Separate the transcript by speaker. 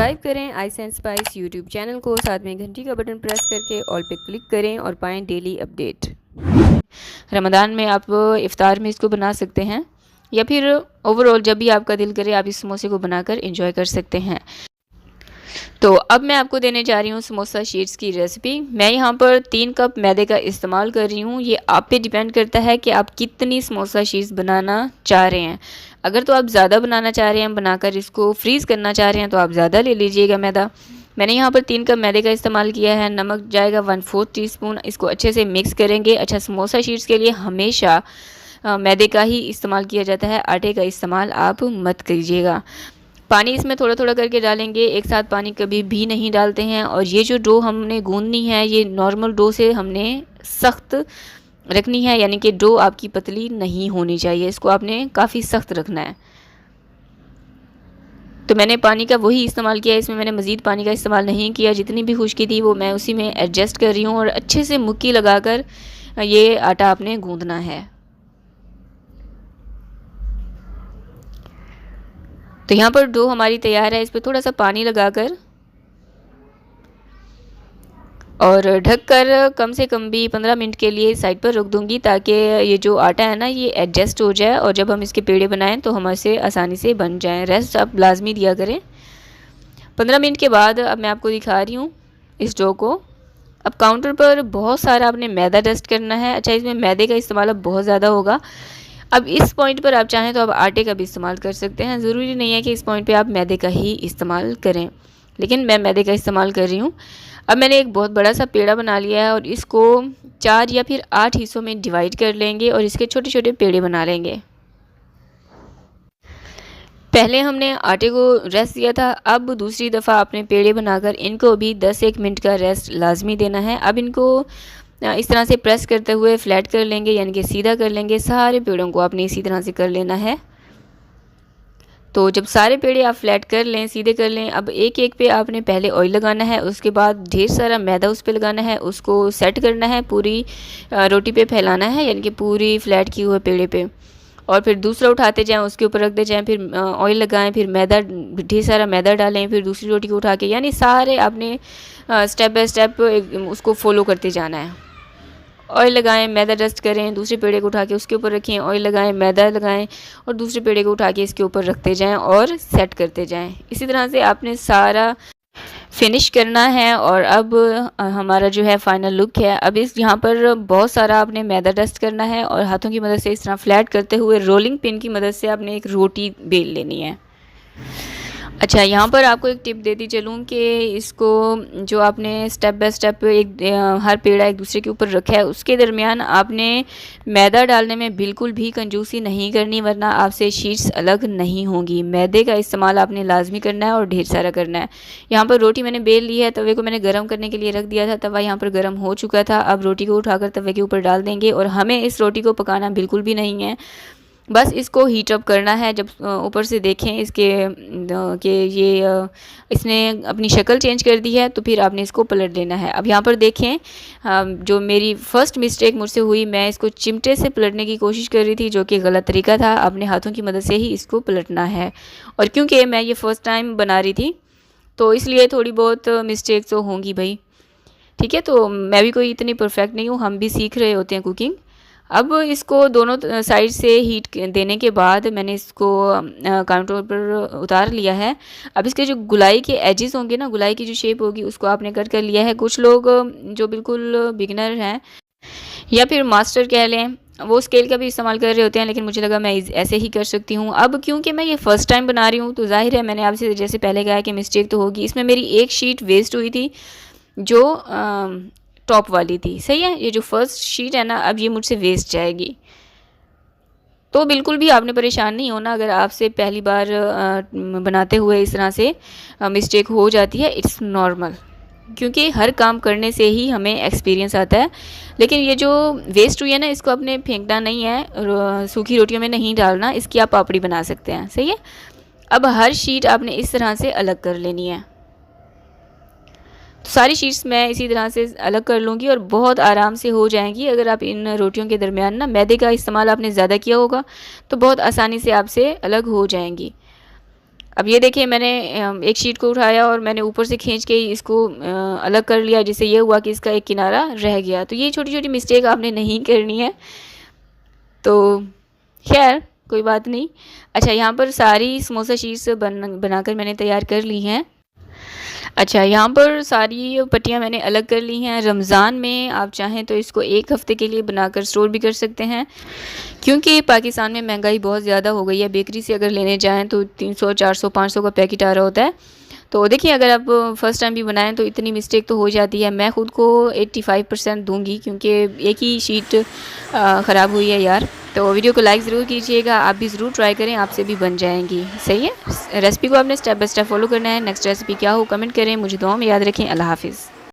Speaker 1: Subscribe करें ice and spice YouTube channel को, साथ में घंटी का बटन प्रेस करके ऑल पे क्लिक करें और पाएं डेली अपडेट। रमज़ान में आप इफ़्तार में इसको बना सकते हैं या फिर ओवरऑल जब भी आपका दिल करे आप इस समोसे को बनाकर एंजॉय कर सकते हैं। तो अब मैं आपको देने जा रही हूँ समोसा शीट्स की रेसिपी। मैं यहाँ पर 3 कप मैदे का इस्तेमाल कर रही हूँ। ये आप पे डिपेंड करता है कि आप कितनी समोसा शीट्स बनाना चाह रहे हैं। अगर तो आप ज़्यादा बनाना चाह रहे हैं, बनाकर इसको फ्रीज़ करना चाह रहे हैं, तो आप ज़्यादा ले लीजिएगा मैदा। मैंने यहाँ पर 3 कप मैदे का इस्तेमाल किया है। नमक जाएगा 1/4 टीस्पून। इसको अच्छे से मिक्स करेंगे। अच्छा, समोसा शीट्स के लिए हमेशा मैदे का ही इस्तेमाल किया जाता है, आटे का इस्तेमाल आप मत कीजिएगा। पानी इसमें थोड़ा थोड़ा करके डालेंगे, एक साथ पानी कभी भी नहीं डालते हैं। और ये जो डो हमने गूंदनी है, ये नॉर्मल डो से हमने सख्त रखनी है, यानी कि डो आपकी पतली नहीं होनी चाहिए। इसको आपने काफ़ी सख्त रखना है। तो मैंने पानी का वही इस्तेमाल किया, इसमें मैंने मज़ीद पानी का इस्तेमाल नहीं किया। जितनी भी खुश्की थी वो मैं उसी में एडजस्ट कर रही हूँ और अच्छे से मुक्की लगाकर ये आटा आपने गूंदना है। तो यहाँ पर डो हमारी तैयार है। इस पर थोड़ा सा पानी लगाकर और ढककर कम से कम भी 15 मिनट के लिए साइड पर रख दूँगी, ताकि ये जो आटा है ना ये एडजस्ट हो जाए और जब हम इसके पेड़े बनाएं तो हमसे आसानी से बन जाएं। रेस्ट आप लाजमी दिया करें। 15 मिनट के बाद अब मैं आपको दिखा रही हूँ इस डो को। अब काउंटर पर बहुत सारा आपने मैदा डस्ट करना है। अच्छा, इसमें मैदे का इस्तेमाल अब बहुत ज़्यादा होगा। अब इस पॉइंट पर आप चाहें तो आप आटे का भी इस्तेमाल कर सकते हैं। ज़रूरी नहीं है कि इस पॉइंट पे आप मैदे का ही इस्तेमाल करें, लेकिन मैं मैदे का इस्तेमाल कर रही हूँ। अब मैंने एक बहुत बड़ा सा पेड़ा बना लिया है और इसको 4 या फिर 8 हिस्सों में डिवाइड कर लेंगे और इसके छोटे छोटे पेड़े बना लेंगे। पहले हमने आटे को रेस्ट दिया था, अब दूसरी दफ़ा आपने पेड़े बनाकर इनको भी 10-1 मिनट का रेस्ट लाजमी देना है। अब इनको इस तरह से प्रेस करते हुए फ्लैट कर लेंगे, यानी कि सीधा कर लेंगे। सारे पेड़ों को आपने इसी तरह से कर लेना है। तो जब सारे पेड़े आप फ्लैट कर लें, सीधे कर लें, अब एक एक पे आपने पहले ऑयल लगाना है, उसके बाद ढेर सारा मैदा उस पर लगाना है, उसको सेट करना है, पूरी रोटी पे फैलाना है, यानी कि पूरी फ्लैट की हुए पेड़े पे। और फिर दूसरा उठाते जाएं, उसके ऊपर रखते जाएं, फिर ऑयल लगाएं, फिर मैदा, ढेर सारा मैदा डालें, फिर दूसरी रोटी को उठा के, यानी सारे आपने स्टेप बाय स्टेप उसको फॉलो करते जाना है। ऑयल लगाएं, मैदा डस्ट करें, दूसरे पेड़े को उठा के उसके ऊपर रखें, ऑयल लगाएं, मैदा लगाएं और दूसरे पेड़े को उठा के इसके ऊपर रखते जाएं और सेट करते जाएं। इसी तरह से आपने सारा फिनिश करना है। और अब हमारा जो है फाइनल लुक है। अब इस यहाँ पर बहुत सारा आपने मैदा डस्ट करना है और हाथों की मदद से इस तरह फ्लैट करते हुए रोलिंग पिन की मदद से आपने एक रोटी बेल लेनी है। अच्छा, यहाँ पर आपको एक टिप देती चलूँ कि इसको जो आपने स्टेप बाय स्टेप हर पेड़ा एक दूसरे के ऊपर रखा है, उसके दरमियान आपने मैदा डालने में बिल्कुल भी कंजूसी नहीं करनी, वरना आपसे शीट्स अलग नहीं होंगी। मैदे का इस्तेमाल आपने लाजमी करना है और ढेर सारा करना है। यहाँ पर रोटी मैंने बेल ली है, तवे को मैंने गर्म करने के लिए रख दिया था। तवा यहाँ पर गर्म हो चुका था। अब रोटी को उठाकर तवे के ऊपर डाल देंगे और हमें इस रोटी को पकाना बिल्कुल भी नहीं है, बस इसको हीट अप करना है। जब ऊपर से देखें इसके कि ये इसने अपनी शक्ल चेंज कर दी है, तो फिर आपने इसको पलट देना है। अब यहाँ पर देखें, जो मेरी फ़र्स्ट मिस्टेक मुझसे हुई, मैं इसको चिमटे से पलटने की कोशिश कर रही थी, जो कि गलत तरीका था। अपने हाथों की मदद से ही इसको पलटना है। और क्योंकि मैं ये फ़र्स्ट टाइम बना रही थी, तो इसलिए थोड़ी बहुत मिस्टेक तो होंगी भाई, ठीक है। तो मैं भी कोई इतनी परफेक्ट नहीं हूँ, हम भी सीख रहे होते हैं कुकिंग। अब इसको दोनों साइड से हीट देने के बाद मैंने इसको काउंटर पर उतार लिया है। अब इसके जो गुलाई के एजेस होंगे ना, गुलाई की जो शेप होगी, उसको आपने कट कर लिया है। कुछ लोग जो बिल्कुल बिगिनर हैं या फिर मास्टर कह लें, वो स्केल का भी इस्तेमाल कर रहे होते हैं, लेकिन मुझे लगा मैं ऐसे ही कर सकती हूँ। अब क्योंकि मैं ये फ़र्स्ट टाइम बना रही हूँ, तो जाहिर है मैंने आपसे जैसे पहले कहा कि मिस्टेक तो होगी। इसमें मेरी एक शीट वेस्ट हुई थी, जो टॉप वाली थी, सही है। ये जो फर्स्ट शीट है ना, अब ये मुझसे वेस्ट जाएगी। तो बिल्कुल भी आपने परेशान नहीं होना अगर आपसे पहली बार बनाते हुए इस तरह से मिस्टेक हो जाती है। इट्स नॉर्मल, क्योंकि हर काम करने से ही हमें एक्सपीरियंस आता है। लेकिन ये जो वेस्ट हुई है ना, इसको आपने फेंकना नहीं है, सूखी रोटियों में नहीं डालना, इसकी आप पापड़ी बना सकते हैं, सही है। अब हर शीट आपने इस तरह से अलग कर लेनी है। तो सारी शीट्स मैं इसी तरह से अलग कर लूँगी और बहुत आराम से हो जाएंगी। अगर आप इन रोटियों के दरमियान ना मैदे का इस्तेमाल आपने ज़्यादा किया होगा, तो बहुत आसानी से आपसे अलग हो जाएंगी। अब ये देखिए मैंने एक शीट को उठाया और मैंने ऊपर से खींच के इसको अलग कर लिया, जिससे ये हुआ कि इसका एक किनारा रह गया। तो ये छोटी छोटी मिस्टेक आपने नहीं करनी है, तो खैर कोई बात नहीं। अच्छा, यहाँ पर सारी समोसा शीट्स बनाकर मैंने तैयार कर ली हैं। अच्छा, यहाँ पर सारी पट्टियाँ मैंने अलग कर ली हैं। रमज़ान में आप चाहें तो इसको 1 हफ़्ते के लिए बनाकर स्टोर भी कर सकते हैं, क्योंकि पाकिस्तान में महंगाई बहुत ज़्यादा हो गई है। बेकरी से अगर लेने जाएँ तो 300, 400, 500 का पैकेट आ रहा होता है। तो देखिए, अगर आप फ़र्स्ट टाइम भी बनाएं तो इतनी मिस्टेक तो हो जाती है। मैं ख़ुद को 85% दूंगी, क्योंकि एक ही शीट ख़राब हुई है यार। तो वीडियो को लाइक ज़रूर कीजिएगा, आप भी ज़रूर ट्राई करें, आपसे भी बन जाएंगी। सही है, रेसिपी को आपने स्टेप बाय स्टेप फॉलो करना है। नेक्स्ट रेसिपी क्या हो कमेंट करें, मुझे दुआ में याद रखें। अल्लाह हाफिज़।